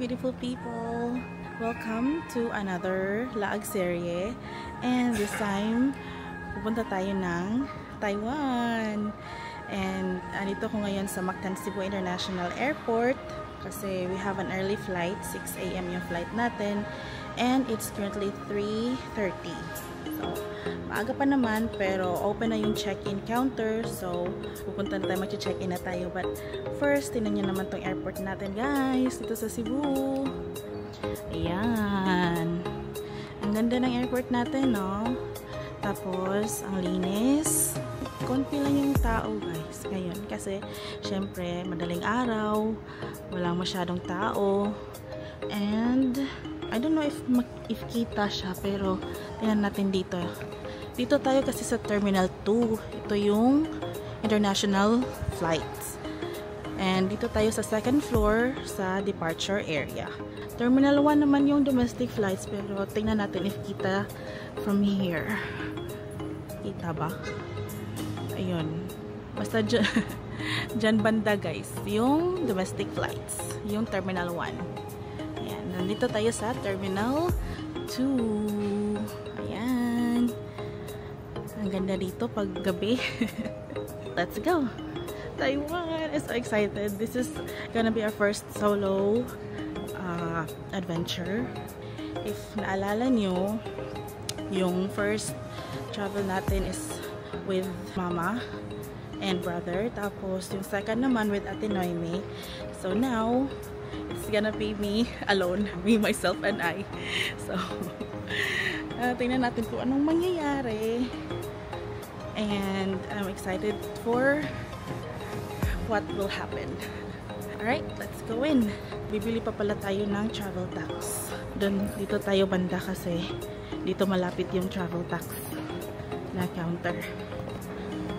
beautiful people! Welcome to another Laag Serye, and this time pupunta tayo ng Taiwan. And andito ko ngayon sa Mactan Cebu International Airport kasi we have an early flight, 6 AM yung flight natin, and it's currently 3:30. So, maaga pa naman pero open na yung check-in counter, so pupunta na tayo, mag-check-in na tayo. But first, tingnan nyo naman tong airport natin guys, dito sa Cebu. Ayan, ang ganda ng airport natin, no? Tapos ang linis, konti lang yung tao guys ngayon kasi syempre madaling araw, walang masyadong tao. And I don't know if kita siya, pero tingnan natin dito. Dito tayo kasi sa Terminal 2. Ito yung international flights. And dito tayo sa second floor sa departure area. Terminal 1 naman yung domestic flights, pero tingnan natin if kita from here. Kita ba? Ayun. Basta dyan banda guys, yung domestic flights. Yung Terminal 1. Nandito tayo sa Terminal 2. Ayan. Ang ganda dito pag gabi. Let's go! Taiwan! I'm so excited. This is gonna be our first solo adventure. If naalala nyo, yung first travel natin is with mama and brother. Tapos yung second naman with Ate Noemi. So now, it's gonna be me alone, me, myself, and I. So, tingnan natin kung anong mangyayari. And I'm excited for what will happen. Alright, let's go in. Bibili pa pala tayo ng travel tax. Dito tayo banda kasi dito malapit yung travel tax na counter.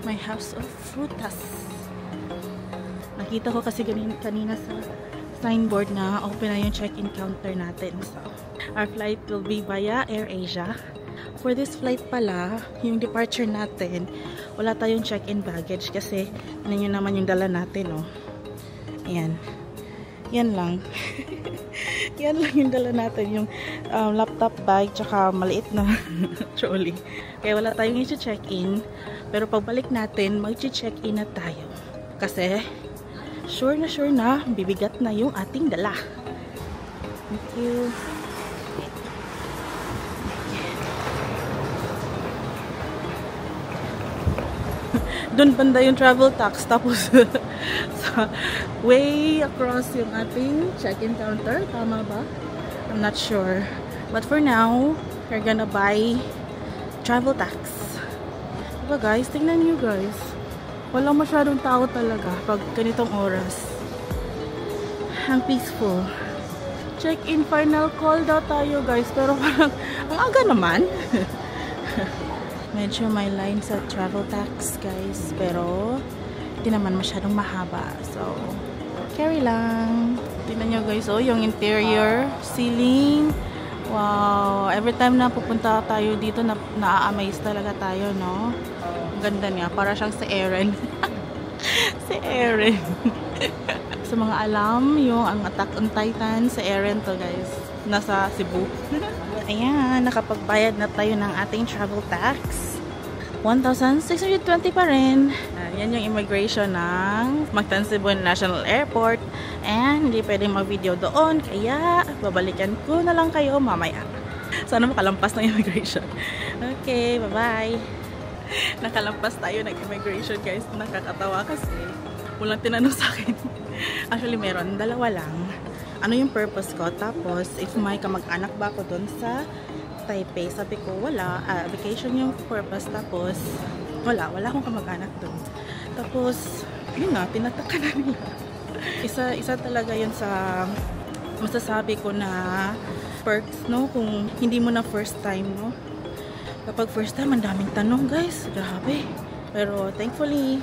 My house of frutas. Nakita ko kasi kanina sa signboard na open na yung check-in counter natin. So, our flight will be via AirAsia. For this flight pala, yung departure natin, wala tayong check-in baggage kasi ano yun naman yung dala natin, oh. Ayan. Yan lang. Yan lang yung dala natin, yung laptop bag tsaka maliit na trolley. Kaya wala tayong i-check-in, pero pagbalik natin, mag-check-in na tayo. Kasi sure na bibigat na yung ating dala. Thank you. Doon banda yung travel tax, tapos sa way across yung ating check-in counter. Tama ba? I'm not sure. But for now, we're gonna buy travel tax. Diba guys? Tingnan nyo guys. Walang masyadong tao talaga pag ganitong oras. Ang peaceful. Check-in final call daw tayo guys. Pero parang ang aga naman. Medyo may line sa travel tax guys. Pero hindi naman masyadong mahaba. So, carry lang. Tingnan nyo guys. Oh, yung interior, ceiling. Wow. Every time na pupunta tayo dito, na-amaze talaga tayo, no? Ganda niya, para siyang si Eren. Si Eren. Sa mga alam, yung ang Attack on Titan, si Eren to guys. Nasa Cebu. Ayan, nakapagbayad na tayo ng ating travel tax. 1,620 pa rin. Yan yung immigration ng Mactan Cebu International Airport. And hindi pwedeng mag-video doon, kaya babalikan ko na lang kayo mamaya. Sana makalampas ng immigration. Okay, bye-bye. Nakalampas tayo ng immigration guys. Nakakatawa kasi walang tinanong sa akin. Actually meron, dalawa lang. Ano yung purpose ko? Tapos if may kamag-anak ba ako doon sa Taipei, sabi ko wala, vacation yung purpose. Tapos wala akong kamag-anak doon. Tapos yun na, tinataka na nila. Isa talaga yun sa masasabi ko na perks, no? Kung hindi mo na first time, no? Kapag first time, ang daming tanong guys. Grabe. Pero thankfully,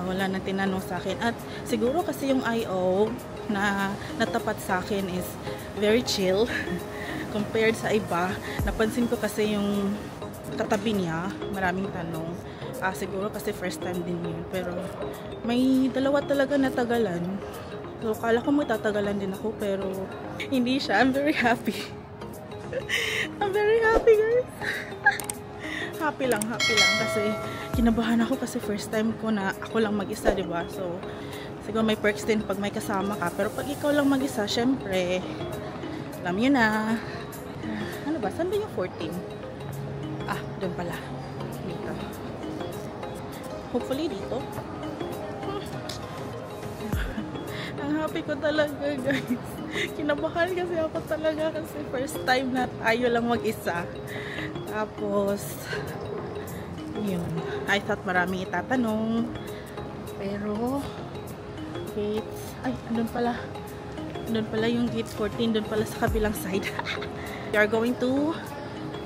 wala nang tinanong sa akin. At siguro kasi yung IO na natapat sa akin is very chill. Compared sa iba. Napansin ko kasi yung katabi niya, maraming tanong. Siguro kasi first time din yun. Pero may dalawa talaga natagalan. So, kala ko matatagalan din ako, pero hindi siya. I'm very happy. I'm very happy, guys. Happy lang kasi kinabahan ako kasi first time ko na ako lang mag-isa, diba? So, siguro may perks din pag may kasama ka. Pero pag ikaw lang mag-isa, syempre, alam nyo na. Ano ba? Saan ba yung 14? Ah, doon pala. Dito. Hopefully dito. Ang happy ko talaga, guys. Kinabahan kasi ako talaga kasi first time na tayo lang mag-isa. Tapos, yun. I thought maraming itatanong. Pero, gates. Ay, andun pala. Andun pala yung gate 14. Doon pala sa kabilang side. We are going to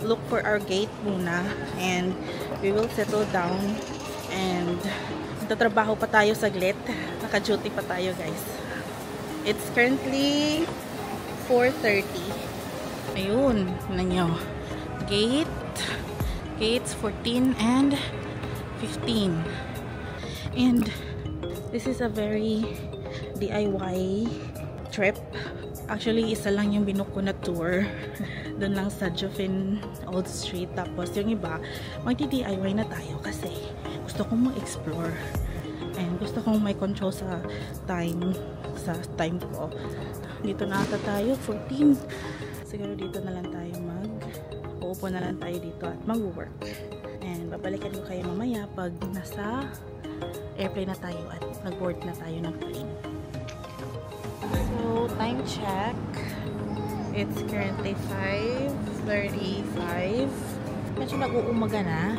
look for our gate muna. And, we will settle down. And, tatrabaho pa tayo saglit. Naka-duty pa tayo, guys. It's currently 4:30. Ayun, tignan nyo. Gates 14 and 15. And this is a very DIY trip. Actually, isa lang yung binook ko na tour. Doon lang sa Jofin Old Street. Tapos yung iba, magdi-DIY na tayo kasi gusto kong mag-explore. And gusto kong may control sa time ko. Dito na ata tayo, 14. Siguro dito na lang tayo uupo na lang tayo dito at mag-work. And babalikan ko kayo mamaya pag nasa airplane na tayo at nag-board na tayo ng plane. So, time check. It's currently 5:35. Medyo nag-uumaga na.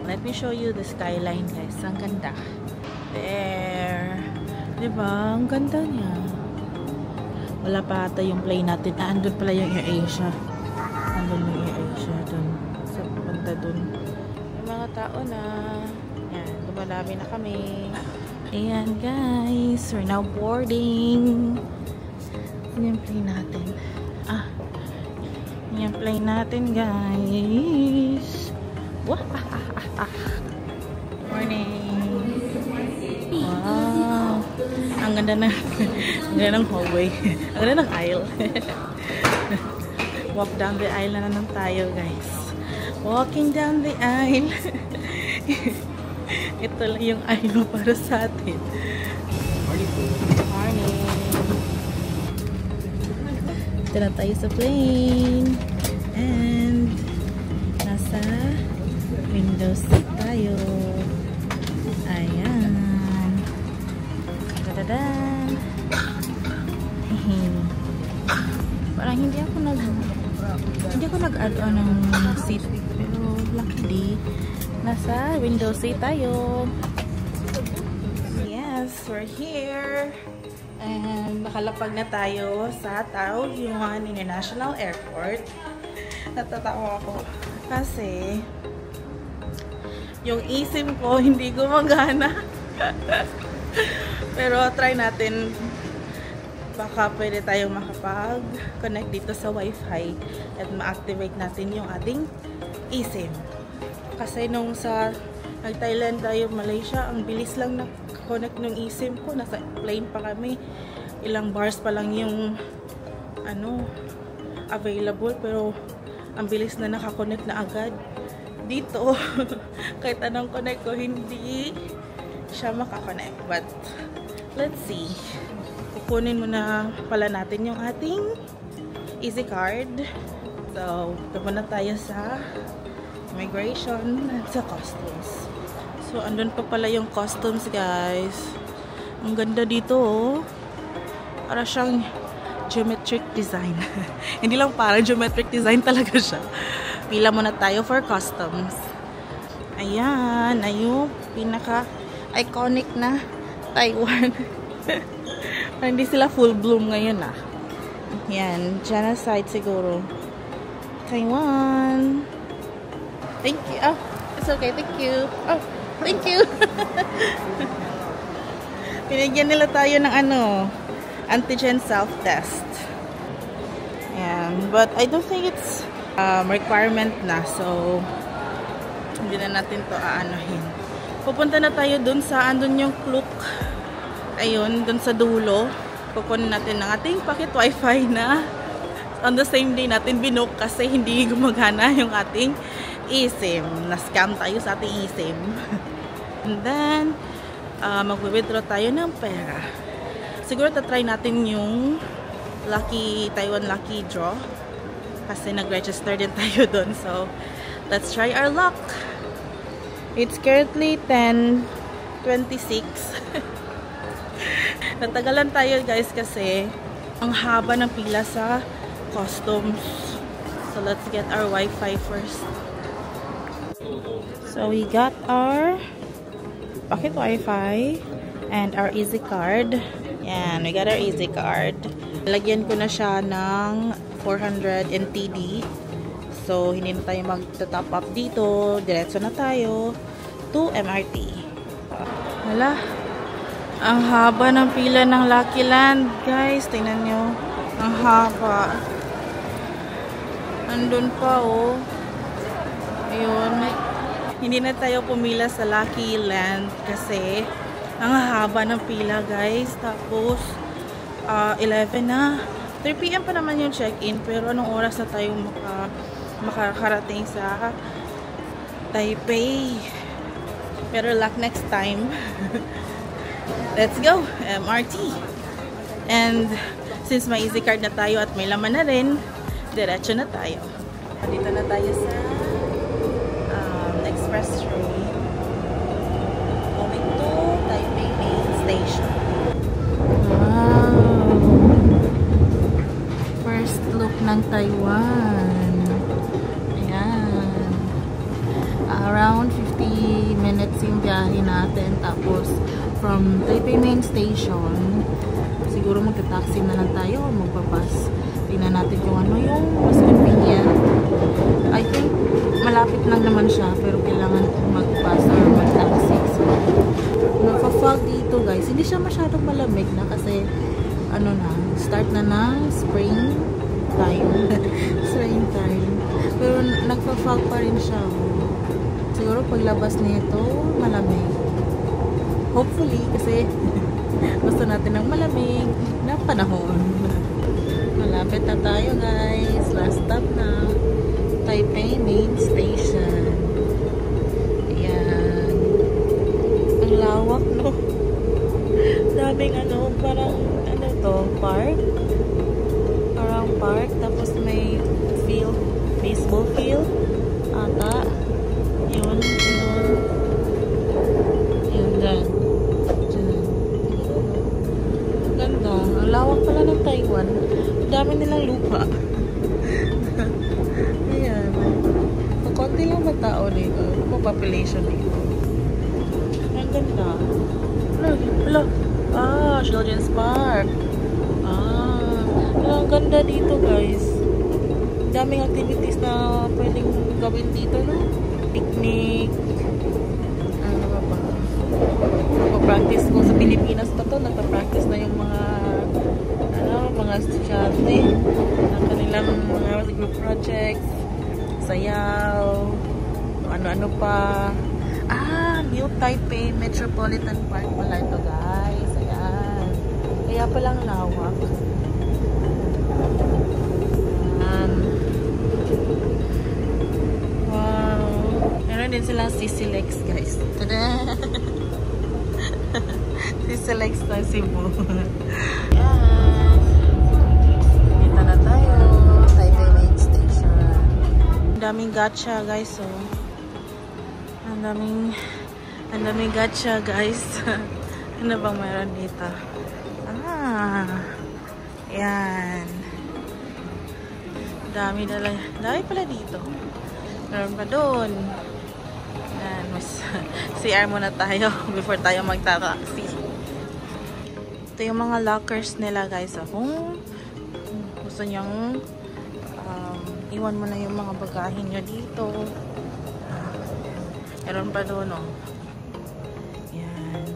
Let me show you the skyline, guys. Ang ganda. There. Diba? Ang ganda niya. Wala pa ata yung plane natin. Andun pala yung AirAsia. Andun yung AirAsia. Dun. Sa punta dun. Yung mga tao na. Yan. Dumadami na kami. Ayan, guys. We're now boarding. Yan yung plane natin. Yan yung plane natin, guys. Wah! Morning. Wow. Ang ganda ng hallway. Ang ganda ng aisle. Walk down the aisle na naman tayo, guys. Walking down the aisle. Ito lang yung aisle para sa atin. Morning. Ito na tayo sa plane. And nasa window seat tayo. Ayan. Tadadan. Parang hindi ako nag-add on ng seat, pero luckily nasa window seat tayo. Yes, we're here. And nakalapag na tayo sa Tao Yuan International Airport. Natatawa ako kasi yung eSIM ko hindi gumagana. Pero try natin, baka pwede tayong makapag-connect dito sa Wi-Fi at ma-activate natin yung ating eSIM. Kasi nung sa nag-Thailand tayo, Malaysia, ang bilis lang na-connect ng eSIM ko. Nasa plane pa kami. Ilang bars pa lang yung available, pero ang bilis na nakakonect na agad. Dito, kahit anong connect ko, hindi siya makakonect. But, let's see. Kukunin muna pala natin yung ating Easy Card. So, pupunta tayo sa immigration at sa customs. So, andun pa pala yung customs, guys. Ang ganda dito, oh. Para siyang geometric design. Hindi lang parang geometric design talaga siya. Pila muna tayo for customs. Ayan, ayun, pinaka-iconic na Taiwan. Hindi sila full bloom ngayon, ah. Yan, genocide siguro. Taiwan. Thank you. Oh, it's okay. Thank you. Oh, thank you. Pinigyan nila tayo ng antigen self-test. Ayan, but I don't think it's requirement na, so hindi na natin to aanohin. Pupunta na tayo dun sa andun yung Klook. Ayun, dun sa dulo. kukunin natin ng ating pocket wifi na on the same day natin binook kasi hindi gumagana yung ating eSIM. Na-scam tayo sa ating eSIM. And then, mag-withdraw tayo ng pera. Siguro tatry natin yung Taiwan Lucky Draw. Kasi nag-register din tayo doon. So, let's try our luck. It's currently 10:26. Natagalan tayo guys kasi ang haba ng pila sa customs. So, let's get our Wi-Fi first. So, we got our pocket Wi-Fi and our Easy Card. Yan, we got our Easy Card. Lagyan ko na siya ng 400 NTD. So, hindi na tayo mag-top up dito. Diretso na tayo to MRT. Hala, ang haba ng pila ng Lucky Land. Guys, tingnan nyo. Ang haba. Andun pa, oh. Ayun. Hindi na tayo pumila sa Lucky Land kasi ang haba ng pila, guys. Tapos, 11 na. 3 PM pa naman yung check-in. Pero anong oras na tayo makakarating sa Taipei? Pero luck next time. Let's go! MRT! And since may Easy Card na tayo at may laman na rin, diretso na tayo. Dito na tayo sa express train going to Taipei Main Station. Wow! First look ng Taiwan. Ayan. Around 50 minutes yung biyahe natin. Tapos from Taipei Main Station, siguro magta-taxi na lang tayo o magbabas. Tingnan natin kung ano yung mas convenient. I think malapit lang naman siya pero kailangan mag-bus or mag-taxi. So, magpa-fog dito guys. Hindi siya masyadong malamig na kasi ano na, start na ng spring time. Spring time. Pero nagpa-fog pa rin siya. Siguro paglabas nito, malamig. Hopefully kasi gusto natin ng malamig na panahon. Malapit na tayo guys. Last stop na. Taipei Main Station. Ayan. Ang lawak, no? Daming ano, parang ano to, park. Parang park. Tapos may field, baseball field. Ata. Yun. Yun dyan. Ganda. Ang lawak pala ng Taiwan. Dami nilang lupa. Ayan. Konti lang ba tao dito? Ano population dito? Ang ganda. Hello. Children's Park. Ang ganda dito guys. Daming activities na pwedeng gawin dito, no? Picnic. Ano ba? Nagpa-practice ko sa Pilipinas pa to. Nagpa-practice na yung mga mga estudyante ng kanilang mga group projects, sayaw, ano-ano pa. New Taipei Metropolitan Park pala ito guys. Ayan. Kaya palang lawak. Wow. Meron din silang CC-Lex guys. Tada! CC-Lex na Cebu. Ayan. Dito na tayo. Taipei Main Station. Ang daming gacha guys. So, ang daming gacha guys. Ano bang meron dito? Yan. Dami pala dito. Meron pa doon. Yan, mas CR muna tayo before tayo magta-taxi. Ito yung mga lockers nila guys. Kung gusto nyong iwan mo na yung mga bagahin nyo dito. Meron pa doon, oh. Yan.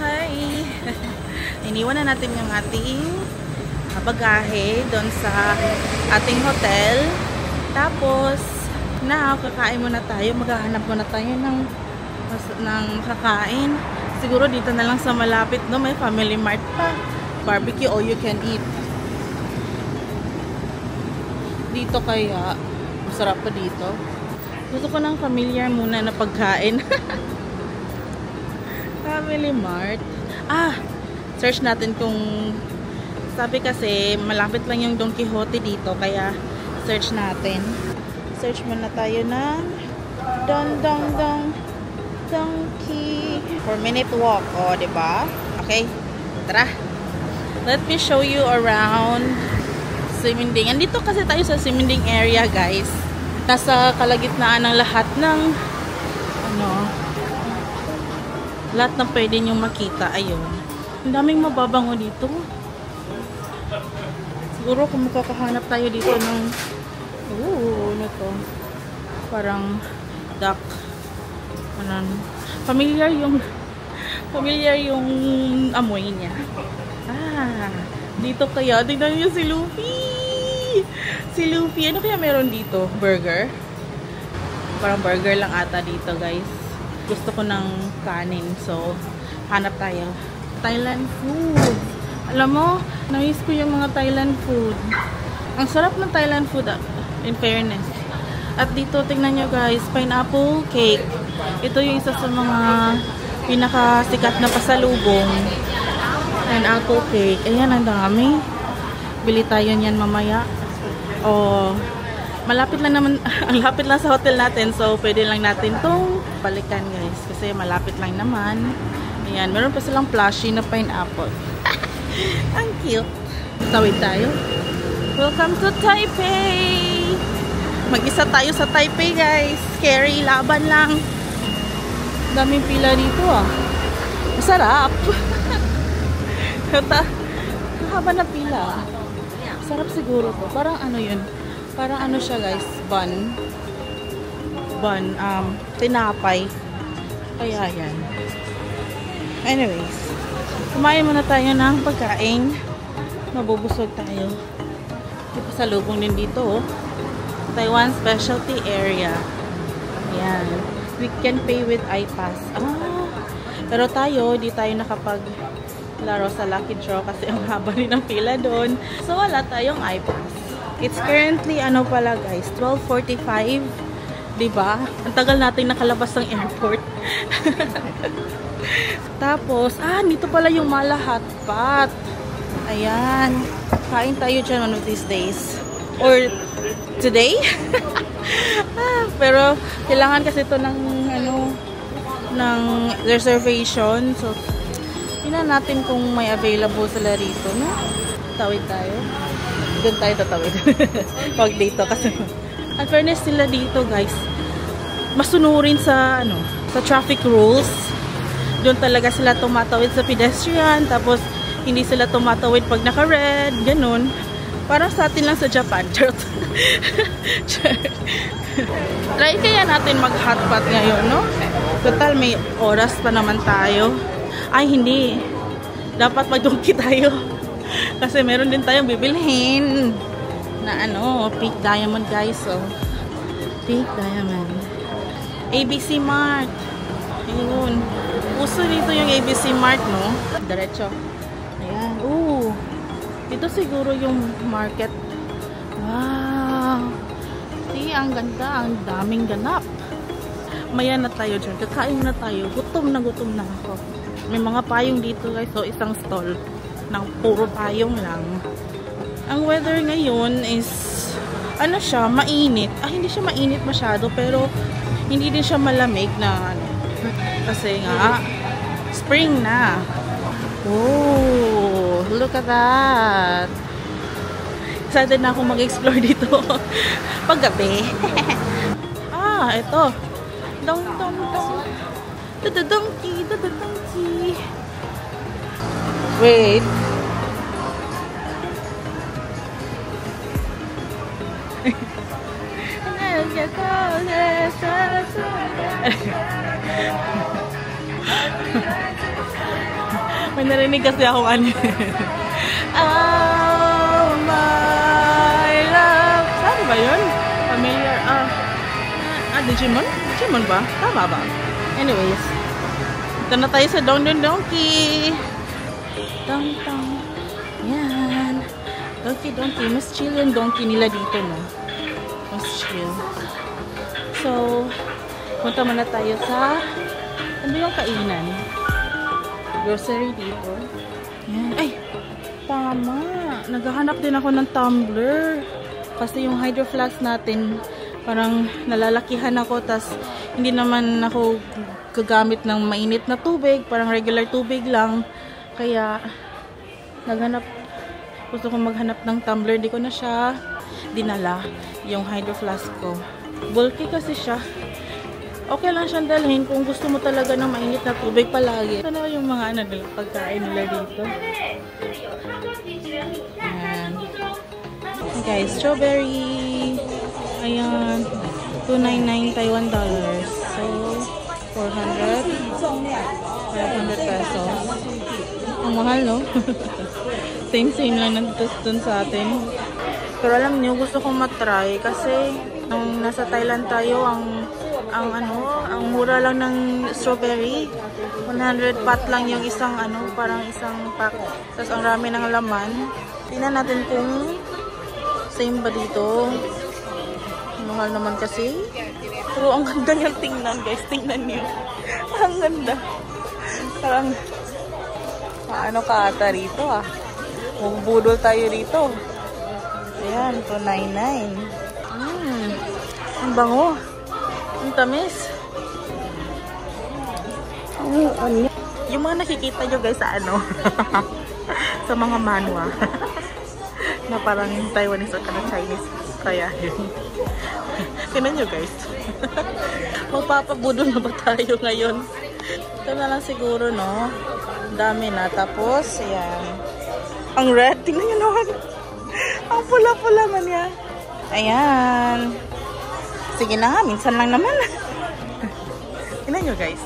Hi! Iniwan na natin yung ating bagahe doon sa ating hotel. Tapos, kakain muna tayo. Maghahanap muna tayo ng kakain. Siguro dito na lang sa malapit, no? May Family Mart pa. barbecue all you can eat. Dito kaya, masarap pa dito. Gusto ko ng familiar muna na pagkain. Family Mart. Search natin kung sabi kasi malapit lang yung Don Quijote dito, kaya search natin. Search muna tayo ng Donkey 4-minute walk. O, diba? Okay, tara. Let me show you around Siminding. Andito kasi tayo sa Siminding area, guys. Nasa kalagitnaan ng lahat ng lahat ng pwede nyo makita. Ayun. Ang daming mababango dito. Siguro kung makakahanap tayo dito ng ano to? Parang duck. Familiar yung amoy niya. Dito kaya. Tignan niyo si Luffy. Si Luffy. Ano kaya meron dito? Burger? Parang burger lang ata dito, guys. Gusto ko ng kanin. So, hanap tayo. Thailand food. Alam mo, namiss ko yung mga Thailand food. Ang sarap ng Thailand food, in fairness. At dito, tingnan nyo guys, pineapple cake. Ito yung isa sa mga pinakasikat na pasalubong. Pineapple cake. Ayan, ang dami. Bili tayo niyan mamaya. Malapit lang naman, ang lapit lang sa hotel natin. So, pwede lang natin itong balikan guys. Kasi malapit lang naman. Ayan, meron pa silang plushie na pineapple. Ang cute. Tawid tayo. Welcome to Taipei! Mag-isa tayo sa Taipei guys. Scary, laban lang. Daming pila dito Masarap. Haba na pila. Sarap siguro to. Parang ano yun. Parang ano siya guys. Bun. Tinapay. Kaya yan. Anyways. Kumain muna tayo ng pagkain. Mabubusog tayo. Pasalubong din dito Taiwan Specialty Area. Ayan. We can pay with iPass. Pero tayo, di tayo nakapaglaro sa Lucky Draw kasi ang haba rin ng pila doon. So, wala tayong iPass. It's currently, pala guys, 12:45. Diba? Ang tagal natin nakalabas ng airport. Tapos, dito pala yung Mala Hotpot. Ayan. Kain tayo dyan one of these days. Or today. Pero, kailangan kasi ito ng, ng reservation. So, tingnan natin kung may available sila rito, no? Tawid tayo. Doon tayo tatawid. Pag dito kasi ang fairness nila dito, guys, masunurin sa sa traffic rules. Doon talaga sila tumatawid sa pedestrian, tapos hindi sila tumatawid pag naka-red, ganun. Parang sa atin lang sa Japan. Try kaya natin mag-hotpot ngayon, no? Total, may oras pa naman tayo. Ay, hindi. Dapat mag-donkey tayo. Kasi meron din tayong bibilhin na Peak Diamond, guys. So, Peak Diamond. ABC Mart. Ayun. Uso dito yung ABC Mart, no? Diretso. Ayan. Dito siguro yung market. Wow. See, ang ganda. Ang daming ganap. Maya na tayo dyan. Kakain na tayo. Gutom na ako. May mga payong dito, guys. So, isang stall ng puro payong lang. Ang weather ngayon is siya, mainit. Hindi siya mainit masyado, pero hindi din siya malamig na kasi nga spring na. Look at that. Excited na ako mag-explore dito paggabi. Ito. Donkey. Wait. May narinig kasi akong oh my love. Saan ba yun? Familiar. Digimon? Digimon ba? Tama ba? Anyways. Ito na tayo sa Donkey. Donkey. Mas chill yung donkey nila dito, no? Mas chill. So, punta muna tayo sa ano yung kainan? Grocery dito. Yan. Ay! Tama! Naghahanap din ako ng tumbler. Kasi yung hydro flask natin, parang nalalakihan ako. Tas hindi naman ako gagamit ng mainit na tubig. Parang regular tubig lang. Kaya, gusto ko maghanap ng tumbler. Di ko na siya dinala. Yung hydro flask ko. Bulky kasi siya. Okay lang siyang dalhin kung gusto mo talaga ng mainit na tubig palagi. Ano yung mga pagkain nila dito? Ayan. Okay guys, strawberry. Ayan. $299 Taiwan dollars. So, 400 pesos. Ang mahal, no? Same lang nandito dun sa atin. Pero alam niyo, gusto kong matry kasi nung nasa Thailand tayo, ang mura lang ng strawberry. 100 baht lang yung isang parang isang pack. Tapos ang rami ng laman. Tingnan natin kung same ba dito. Mahal naman kasi. Pero ang ganda niyang tingnan, guys. Tingnan niyo. Ang ganda. Parang ano ka ata rito, ah. Magbudol tayo rito. Ayan, 299. Ang bango. Ang tamis. Yung mga nakikita nyo guys sa sa mga manhwa. Na parang Taiwanese o Chinese. Kaya yun. Tingnan nyo guys. Magpapabudol na ba tayo ngayon? Ito na lang siguro, no? Dami na. Tapos, ayan. Ang red. Tingnan nyo naman. Ang pula-pula man yan. Ayan. Sige na nga, minsan lang naman. Tingnan nyo guys.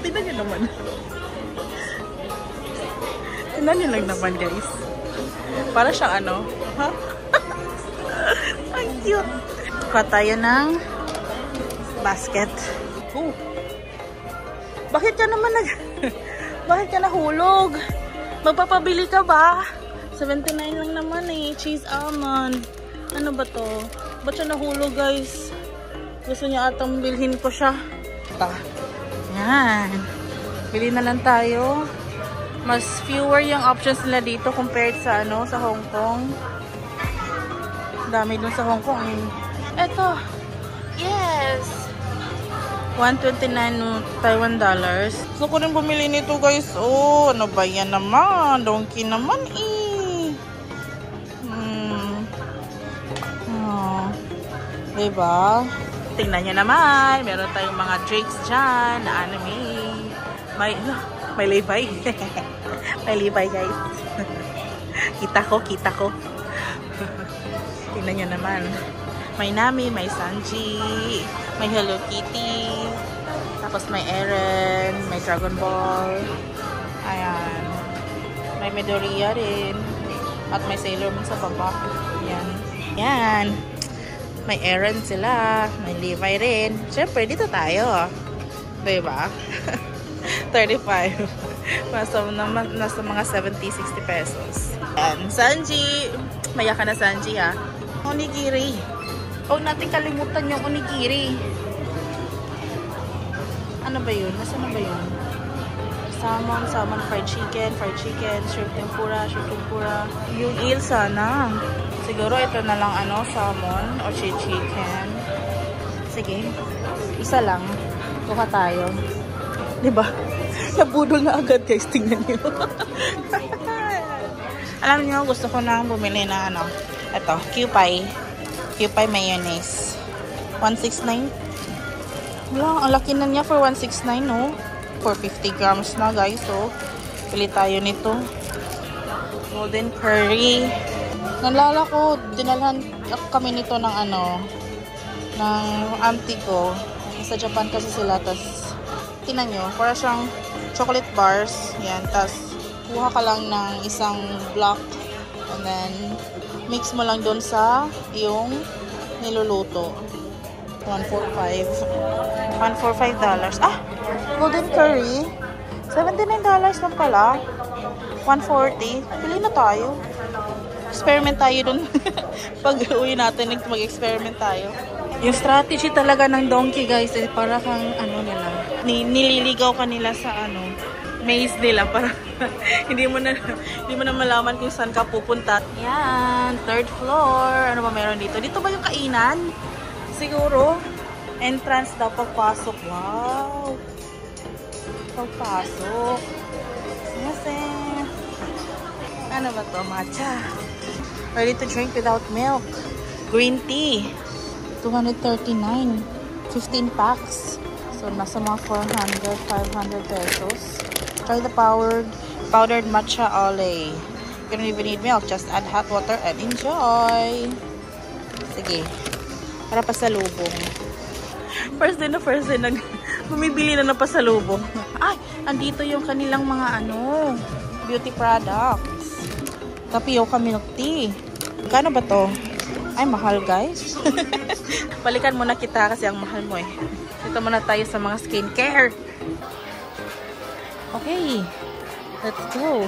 Tingnan nyo naman. Tingnan nyo lang naman guys. Para siyang ha? Ang cute. Kuha tayo ng basket. Bakit ka naman bakit ka nahulog? Magpapabili ka ba? 79 lang naman eh. Cheese almond. Ano ba to? Ba't siya nahulog guys? Gusto niya atang bilhin ko siya. Yan. Bili na lang tayo. Mas fewer yung options nila dito compared sa sa Hong Kong. Dami dun sa Hong Kong. Eto. Yes. 129 Taiwan dollars. Gusto ko rin bumili nito guys. Oh, ano ba yan naman? Donkey naman eh. Diba? Tingnan nyo naman. Meron tayong mga drakes dyan na anime. May Levi. May Levi guys. Kita ko. Tingnan nyo naman. May Nami, may Sanji, may Hello Kitty, tapos may Eren, may Dragon Ball. Ayan. May Midoriya rin. At may Sailor Moon sa baba. Yan. May Eren sila. May Levi rin. Siyempre, dito tayo. Diba? 35. Nasa mga 70-60 pesos. Ayan. Sanji. Maya ka na Sanji ha. Onigiri. Huwag natin kalimutan yung onigiri. Ano ba yun? Nasaan na ba yun? Salmon, fried chicken, shrimp tempura. Yung eel sana. Siguro ito na lang salmon or chicken. Sige. Isa lang. Kuha tayo. Diba? Nabudol na agad guys. Tingnan nyo. Alam nyo, gusto ko nang bumili na ito, Kewpie mayonnaise. 169. Wala, ang laki na niya for 169, no? For 50 grams na, guys. So, pili tayo nito. Golden curry. Nalala ko, dinalhan kami nito ng ng auntie ko. Sa Japan kasi sila. Tas, tinan nyo, para siyang chocolate bars. Yan. Tas, kuha ka lang ng isang block. And then, mix mo lang doon sa yung niluluto. $145. Ah! Golden curry. $79 lang pala. $140. Pili na tayo. Mag-experiment tayo dun. Pag uwi natin, mag-experiment tayo. Yung strategy talaga ng donkey guys, eh, para kang ano nila, nililigaw ka nila sa ano, maze nila para hindi mo na malaman kung saan ka pupunta. Yan, third floor. Ano ba meron dito? Dito ba yung kainan? Siguro. Entrance daw pagpasok. Wow. Pagpasok. Ano ba to? Matcha. Ready to drink without milk. Green tea. 239. 15 packs. So, nasa mga 400, 500 pesos. Try the powdered matcha ole. You don't even need milk. Just add hot water and enjoy. Sige. Para pasalubong. First day bumibili na ng pasalubong. Ay, andito yung kanilang mga ano, beauty products. Tapioca milk tea. Kano ba to? Ay, mahal guys. Balikan muna kita kasi ang mahal mo eh. Dito muna tayo sa mga skincare. Okay. Let's go.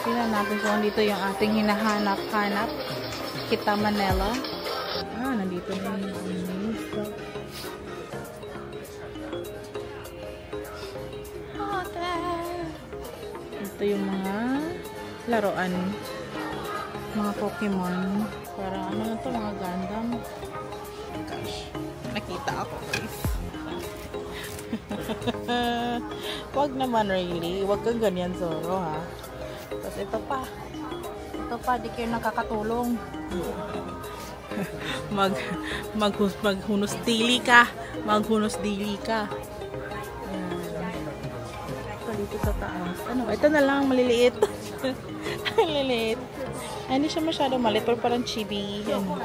Tingnan natin kung dito yung ating hinahanap-hanap. Kita Manila. Ah, nandito na yung ito yung mga laruan, mga Pokemon, para ano na to, mga Gundam. Gosh, nakita ako guys. Wag naman really, wag kang ganyan Zoro ha. Tapos ito pa, di kayo nakakatulong. Maghunos dili ka. Dito sa taas. Ano? Ito na lang, maliliit. Maliliit. Ay, hindi siya masyado maliit, pero parang chibi. Ano?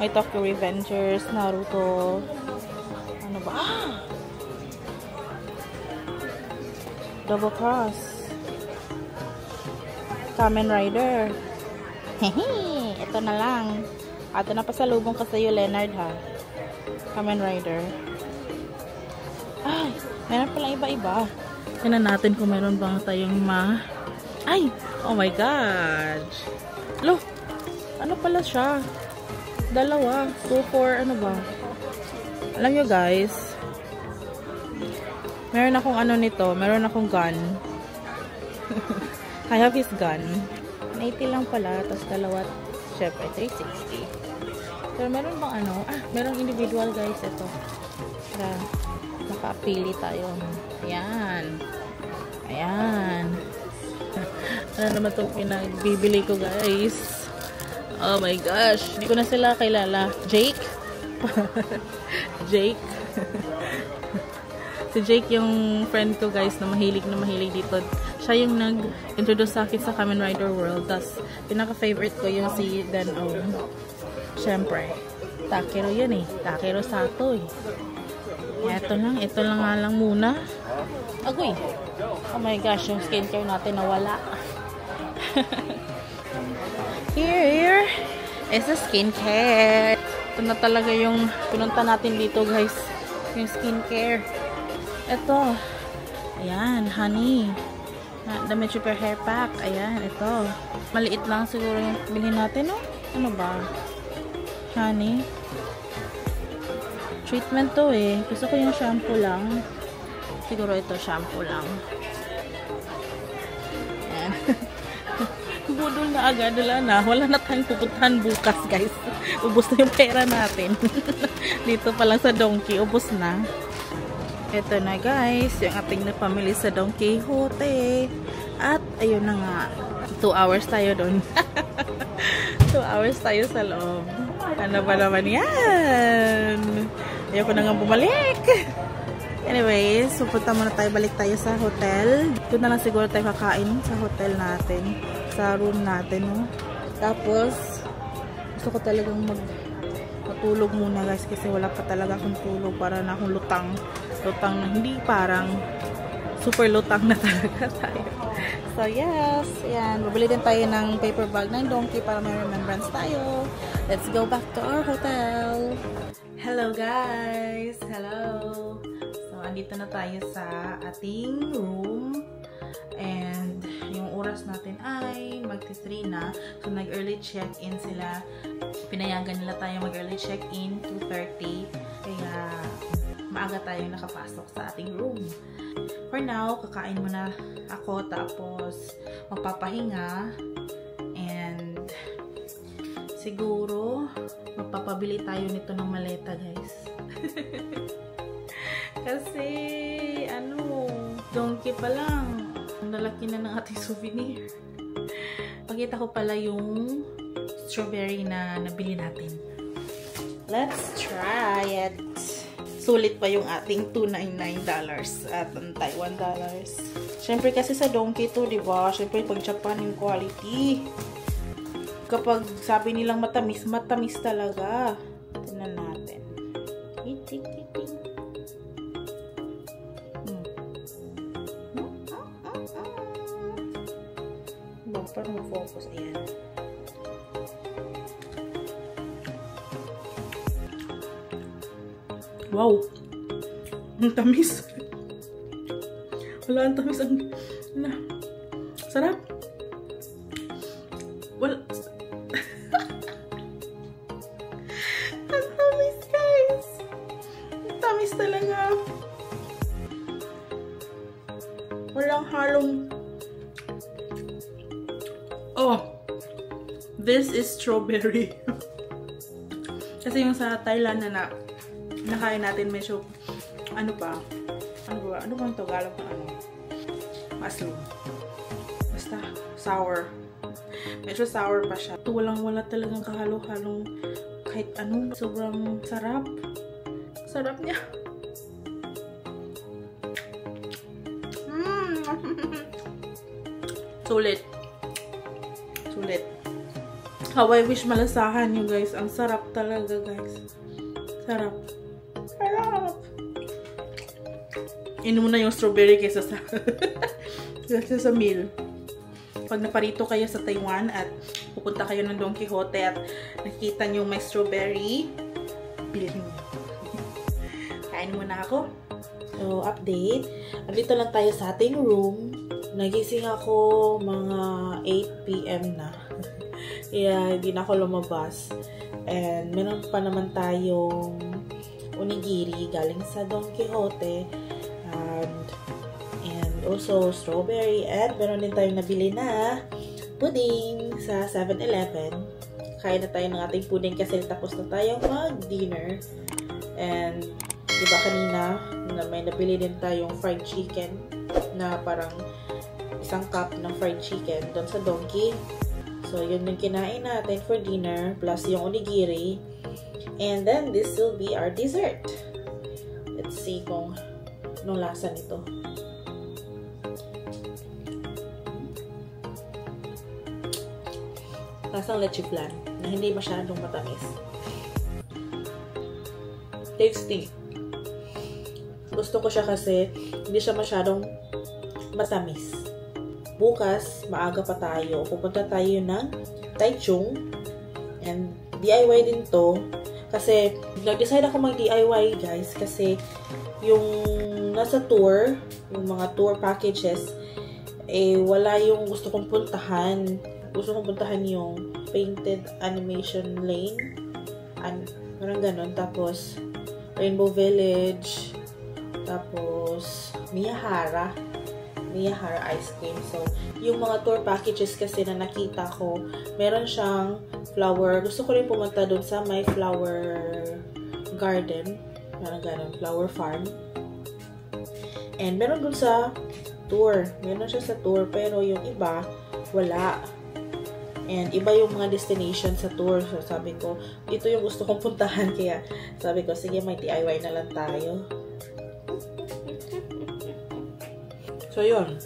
May Tokyo Revengers, Naruto. Ano ba? Ah! Double Cross. Kamen Rider. Hehe! Ito na lang. Ito na pasalubong ka sa'yo, Leonard, ha? Kamen Rider. Ay! Meron pala iba-iba. Tignan natin kung meron bang tayong Ay! Oh my God! Lo! Ano pala siya? Dalawa. 2 for ano ba? Alam nyo guys, meron akong ano nito. Meron akong gun. I have his gun. 80 lang pala. Tapos dalawa. Syempre, 360. Pero meron bang ano? Ah, merong individual guys. Ito. Para makapili tayo. Ayan. Ayan. Ano naman itong pinagbibili ko guys. Oh my gosh. Hindi ko na sila kilala. Jake? Jake? Si Jake yung friend ko guys na mahilig dito. Siya yung nag-introduce sa akin sa Kamen Rider World. Tapos pinaka-favorite ko yung si Dan-O. Siyempre. Takero yun eh. Takero Sato eh. Ito lang nga lang muna. Agoy. Oh my gosh, yung skincare natin nawala. Here is the skincare. Ito na talaga yung pinunta natin dito guys. Yung skincare. Ito. Ayan, honey. Damit super hair pack. Ayan, ito. Maliit lang siguro yung bilhin natin, no? Ano ba? Honey. Treatment to eh. Gusto ko yung shampoo lang. Siguro ito shampoo lang. Ayan. Budol na agad. Wala na tayong pupuntahan bukas guys. Ubus na yung pera natin. Dito pa lang sa Donkey. Ubus na. Ito na guys. Yung ating napamili sa Don Quijote. At ayun na nga. 2 hours tayo doon. 2 hours tayo sa loob. Ano ba naman yan? Ayoko na nga bumalik. Anyways, pupunta muna tayo. Balik tayo sa hotel. Doon na lang siguro tayo kakain sa hotel natin. Sa room natin. No? Tapos, gusto ko talagang matulog muna guys. Kasi wala pa talaga akong tulog. Para na akong lutang. Lutang na hindi parang super lutang na talaga tayo. So yes, ayan. Bubili din tayo ng paper bag ng Donkey para may remembrance tayo. Let's go back to our hotel. Hello guys! Hello! So, andito na tayo sa ating room. And yung oras natin ay magti-3 na. So, nag-early check-in sila. Pinayagan nila tayo mag-early check-in 2:30. Kaya, maaga tayong nakapasok sa ating room. For now, kakain muna ako. Tapos, magpapahinga. And, siguro, magpapabili tayo nito ng maleta, guys. Kasi, donkey pa lang. Ang lalaki na ng ating souvenir. Pakita ko pala yung strawberry na nabili natin. Let's try it. Sulit pa yung ating $299 at Taiwan dollars. Siyempre kasi sa donkey to, di ba? Siyempre pag Japan yung quality. Kapag sabi nilang matamis, matamis talaga. Tingnan natin. Parang mag-focus. Ayan. Wow! Ang tamis. Wala, ang tamis. Sarap. Well, ang tamis, guys. Ang tamis talaga. Walang halong. Oh, this is strawberry. Kasi yung sa Thailand na nakain natin medyo, ano ba? Ano bang Tagalog na ano? Mushroom. Basta, sour. Medyo sour pa siya. Ito wala talagang kahalo-halong kahit ano. Sobrang sarap. Sarap niya. Sulit. How I wish malasahan nyo, guys. Ang sarap talaga, guys. Sarap. Inuna yung strawberry kaysa sa meal. Pag naparito kayo sa Taiwan at pupunta kayo ng Don Quijote at nakita nyo may strawberry, bilhin nyo. Kain muna ako. So, update. Andito lang tayo sa ating room. Nagising ako mga 8 PM na. Kaya hindi na ako lumabas. And meron pa naman tayong onigiri galing sa Don Quijote. And also strawberry. And meron din tayong nabili na pudding sa 7-Eleven. Kain na tayo ng ating pudding kasi tapos na tayong mag-dinner. And diba kanina may nabili din tayong fried chicken na parang isang cup ng fried chicken doon sa Donkey. So, yun yung kinain natin for dinner, plus yung onigiri. And then, this will be our dessert. Let's see kung anong lasa nito. Lasang leche flan, na hindi masyadong matamis. Tasty. Gusto ko siya kasi hindi siya masyadong matamis. Bukas, maaga pa tayo. Pupunta tayo ng Taichung. And DIY din to. Kasi, nag-decide ako mag-DIY, guys. Kasi, yung nasa tour, yung mga tour packages, wala yung gusto kong puntahan. Gusto kong puntahan yung Painted Animation Lane. Parang ganon. Tapos, Rainbow Village. Tapos, Miyahara ice cream. So, yung mga tour packages kasi na nakita ko, meron siyang flower. Gusto ko rin pumunta doon sa may flower garden. Parang ganun, flower farm. And meron doon sa tour. Meron siya sa tour, pero yung iba, wala. And iba yung mga destination sa tour. So, sabi ko, ito yung gusto kong puntahan. Kaya, sabi ko, sige, may DIY na lang tayo. So, yun.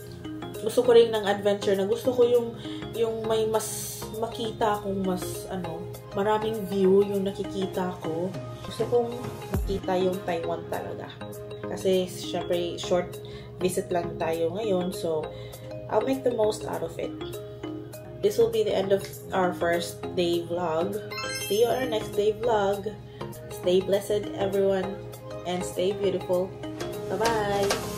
Gusto ko rin ng adventure na gusto ko yung may mas makita akong mas, maraming view yung nakikita ko. Gusto kong makita yung Taiwan talaga. Kasi, syempre, short visit lang tayo ngayon. So, I'll make the most out of it. This will be the end of our first day vlog. See you on our next day vlog. Stay blessed, everyone. And stay beautiful. Bye-bye.